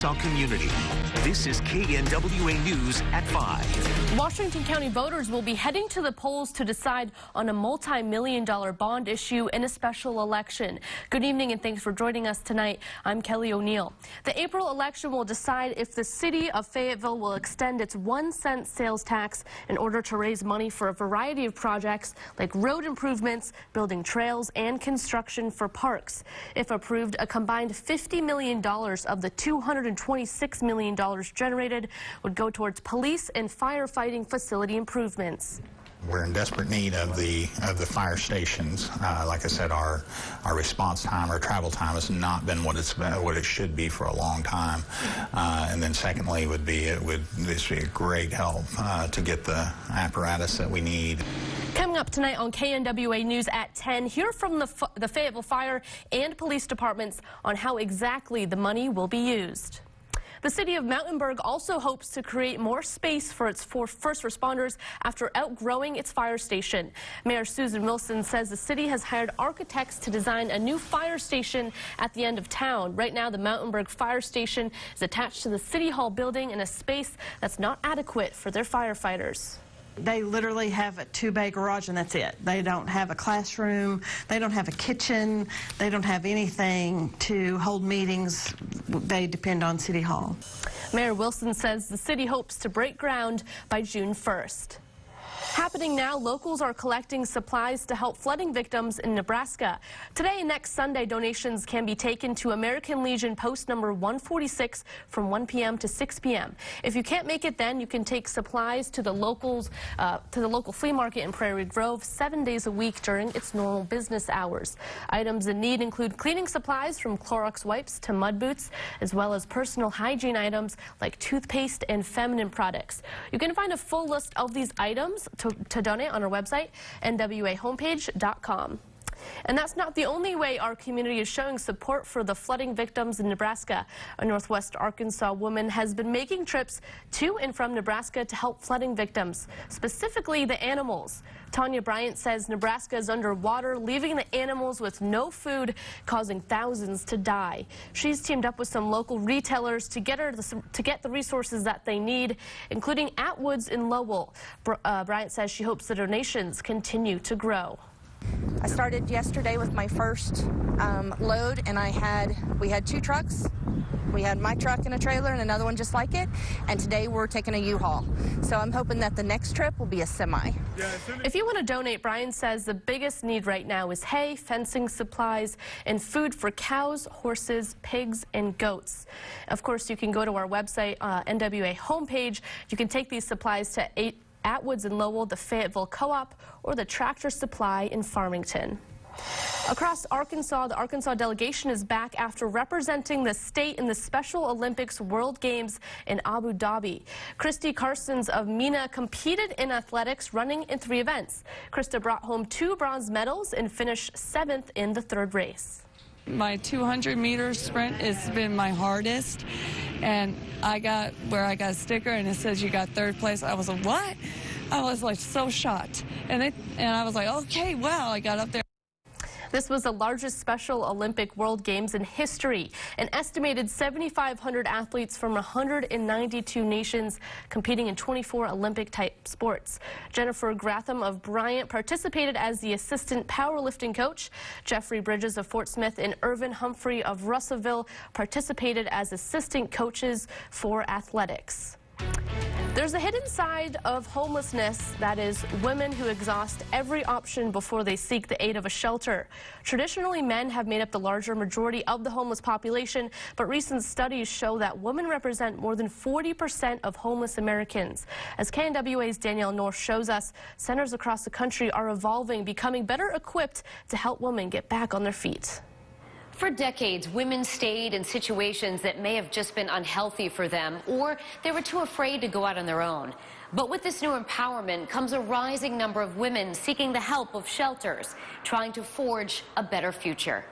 Wichita community. This is KNWA News at 5. Washington County voters will be heading to the polls to decide on a multi-million-dollar bond issue in a special election. Good evening and thanks for joining us tonight. I'm Kelly O'Neill. The April election will decide if the city of Fayetteville will extend its 1-cent sales tax in order to raise money for a variety of projects like road improvements, building trails, and construction for parks. If approved, a combined $50 million of the $226 million generated would go towards police and firefighting facility improvements. We're in desperate need of the fire stations. Like I said, our response time, our travel time has not been what it should be for a long time. And then secondly would be this would be a great help to get the apparatus that we need. Coming up tonight on KNWA News at 10, hear from the Fayetteville Fire and Police Departments on how exactly the money will be used. The city of Mountainburg also hopes to create more space for its first responders after outgrowing its fire station. Mayor Susan Wilson says the city has hired architects to design a new fire station at the end of town. Right now, the Mountainburg Fire Station is attached to the City Hall building in a space that's not adequate for their firefighters. They literally have a 2-bay garage and that's it. They don't have a classroom, they don't have a kitchen, they don't have anything to hold meetings. They depend on City Hall. Mayor Wilson says the city hopes to break ground by June 1st. Happening now, locals are collecting supplies to help flooding victims in Nebraska. Today and next Sunday, donations can be taken to American Legion Post number 146 from 1 p.m. to 6 p.m. If you can't make it then, you can take supplies to the local flea market in Prairie Grove 7 days a week during its normal business hours. Items in need include cleaning supplies from Clorox wipes to mud boots, as well as personal hygiene items like toothpaste and feminine products. You can find a full list of these items to donate on our website, nwahomepage.com. And that's not the only way our community is showing support for the flooding victims in Nebraska. A Northwest Arkansas woman has been making trips to and from Nebraska to help flooding victims, specifically the animals. Tanya Bryant says Nebraska is underwater, leaving the animals with no food, causing thousands to die. She's teamed up with some local retailers to get the resources that they need, including Atwoods in Lowell. Bryant says she hopes the donations continue to grow. I started yesterday with my first load, and we had 2 trucks. We had my truck and a trailer and another one just like it, and today we're taking a U-Haul. So I'm hoping that the next trip will be a semi. If you want to donate, Brian says the biggest need right now is hay, fencing supplies, and food for cows, horses, pigs, and goats. Of course, you can go to our website, NWA homepage. You can take these supplies to Atwoods in Lowell, the Fayetteville Co-op, or the Tractor Supply in Farmington. Across Arkansas, the Arkansas delegation is back after representing the state in the Special Olympics World Games in Abu Dhabi. Christy Carsons of MENA competed in athletics, running in 3 events. Krista brought home 2 bronze medals and finished 7th in the 3rd race. My 200-meter sprint has been my hardest, and I got a sticker and it says you got 3rd place. I was like, what? I was like so shocked, and I was like, okay, wow, I got up there. This was the largest Special Olympic World Games in history. An estimated 7,500 athletes from 192 nations competing in 24 Olympic-type sports. Jennifer Gratham of Bryant participated as the assistant powerlifting coach. Jeffrey Bridges of Fort Smith and Irvin Humphrey of Russellville participated as assistant coaches for athletics. There's a hidden side of homelessness, that is, women who exhaust every option before they seek the aid of a shelter. Traditionally, men have made up the larger majority of the homeless population, but recent studies show that women represent more than 40% of homeless Americans. As KNWA's Danielle North shows us, centers across the country are evolving, becoming better equipped to help women get back on their feet. For decades, women stayed in situations that may have just been unhealthy for them, or they were too afraid to go out on their own. But with this new empowerment comes a rising number of women seeking the help of shelters, trying to forge a better future.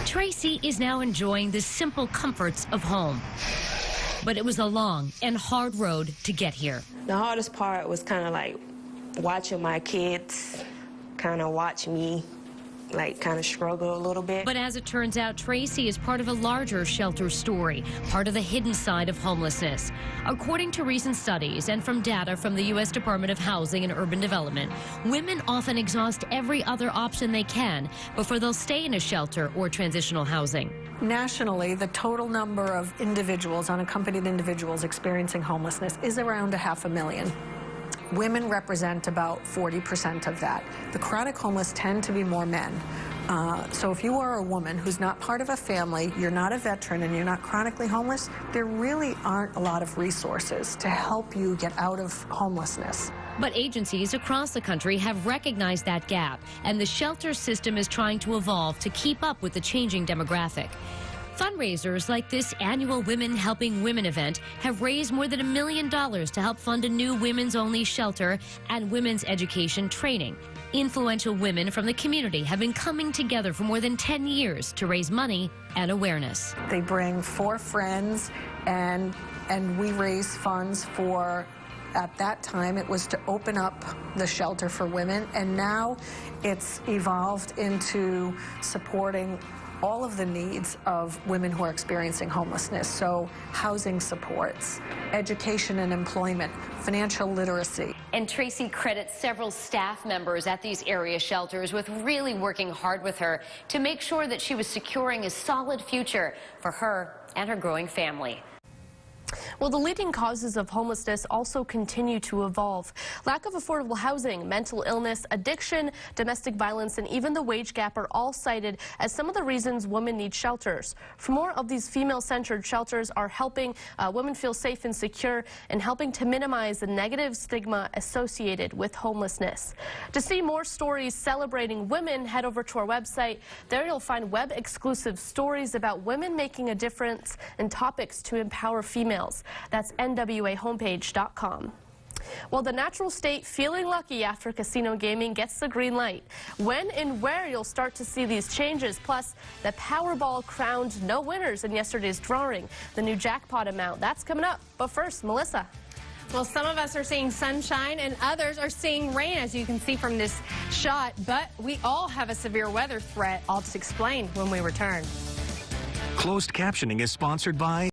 Tracy is now enjoying the simple comforts of home. But it was a long and hard road to get here. The hardest part was kind of like watching my kids kind of watch me like kind of struggle a little bit. But as it turns out, Tracy is part of a larger shelter story, part of the hidden side of homelessness. According to recent studies and from data from the U.S. Department of Housing and Urban Development, women often exhaust every other option they can before they'll stay in a shelter or transitional housing. Nationally, the total number of individuals, unaccompanied individuals experiencing homelessness is around 500,000. Women represent about 40% of that. The chronic homeless tend to be more men. So if you are a woman who's not part of a family, you're not a veteran, and you're not chronically homeless, there really aren't a lot of resources to help you get out of homelessness. But agencies across the country have recognized that gap, and the shelter system is trying to evolve to keep up with the changing demographic. Fundraisers like this annual Women Helping Women event have raised more than $1 million to help fund a new women's-only shelter and women's education training. Influential women from the community have been coming together for more than 10 years to raise money and awareness. They bring 4 friends, and we raise funds for, at that time, it was to open up the shelter for women, and now it's evolved into supporting all of the needs of women who are experiencing homelessness. So housing supports, education and employment, financial literacy. And Tracy credits several staff members at these area shelters with really working hard with her to make sure that she was securing a solid future for her and her growing family. Well, the leading causes of homelessness also continue to evolve. Lack of affordable housing, mental illness, addiction, domestic violence, and even the wage gap are all cited as some of the reasons women need shelters. For more of these female-centered shelters are helping women feel safe and secure and helping to minimize the negative stigma associated with homelessness. To see more stories celebrating women, head over to our website. There you'll find web-exclusive stories about women making a difference and topics to empower females. That's nwahomepage.com. Well, the natural state feeling lucky after casino gaming gets the green light. When and where you'll start to see these changes, plus the Powerball crowned no winners in yesterday's drawing. The new jackpot amount, that's coming up. But first, Melissa. Well, some of us are seeing sunshine and others are seeing rain, as you can see from this shot. But we all have a severe weather threat. I'll just explain when we return. Closed captioning is sponsored by